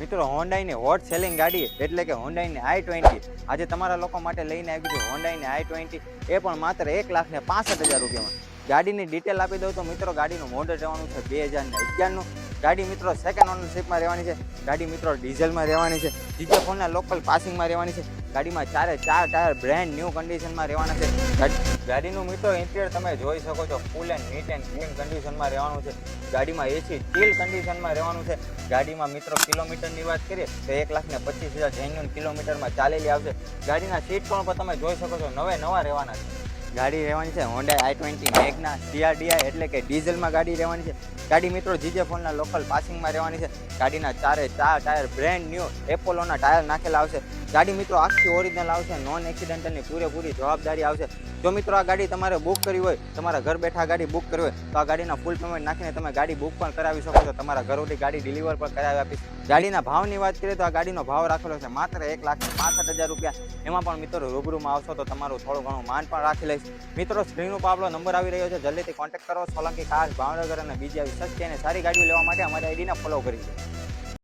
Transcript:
મિત્રો હોન્ડાઈની hot selling ગાડી એટલે કે હોન્ડાઈની i20 આજે તમારા લોકો માટે લઈને આવી છે હોન્ડાઈની i20 એ પણ માત્ર 1,65,000 રૂપિયામાં. ગાડીની ડિટેલ આપી દઉં તો મિત્રો ગાડીનું મોડલ રહેવાનું છે 2011નું. ગાડી મિત્રો સેકન્ડ ઓનરશિપમાં રહેવાની છે. ગાડી મિત્રો ડીઝલમાં રહેવાની છે. જીજે ફોનના લોકલ પાસિંગમાં રહેવાની છે. ગાડીમાં ચારે ચાર ટાયર બ્રેન્ડ ન્યૂ કન્ડિશનમાં રહેવાના છે. ગાડીનું મિત્રો ઇન્ટિરિયર તમે જોઈ શકો છો full and neat and clean કન્ડિશનમાં રહેવાનું છે. ગાડીમાં એસી ચીલ કન્ડિશનમાં રહેવાનું છે. ગાડીમાં મિત્રો કિલોમીટરની વાત કરીએ તો 1,25,000 જેન્યુઅન કિલોમીટરમાં ચાલેલી આવશે. ગાડીના સીટ પણ તમે જોઈ શકો છો નવા રહેવાના છે. ગાડી રહેવાની છે હોન્ડા i20 મેગ્ના CRDI એટલે કે ડીઝલમાં ગાડી રહેવાની છે. ગાડી મિત્રો જીજે ફોનના લોકલ પાસિંગમાં રહેવાની છે. ગાડીના ચારે ચાર ટાયર બ્રેન્ડ ન્યૂ એપોલોના ટાયર નાખેલા આવશે. ગાડી મિત્રો આખી ઓરિજિનલ આવશે. નોન એક્સિડન્ટલની પૂરેપૂરી જવાબદારી આવશે. જો મિત્રો આ ગાડી તમારે બુક કરવી હોય, તમારા ઘર બેઠા ગાડી બુક કરવી હોય તો આ ગાડીના ફૂલ પેમેન્ટ નાખીને તમે ગાડી બુક પણ કરાવી શકો છો. તમારા ઘર સુધી ગાડી ડિલિવર પણ કરાવી આપીશ. ગાડીના ભાવની વાત કરીએ તો આ ગાડીનો ભાવ રાખેલો છે માત્ર 1,65,000 રૂપિયા. એમાં પણ મિત્રો રૂબરૂમાં આવશો તો તમારું થોડું ઘણું માન પણ રાખી લઈશ. મિત્રો સ્ક્રીન ઉપર આપણો નંબર આવી રહ્યો છે, જલ્દીથી કોન્ટેક્ટ કરો. સોલંકી કાર્સ ભાવનગર અને બીજી આવી સસ્તી અને સારી ગાડીઓ લેવા માટે અમારી આઈડીને ફોલો કરી છે.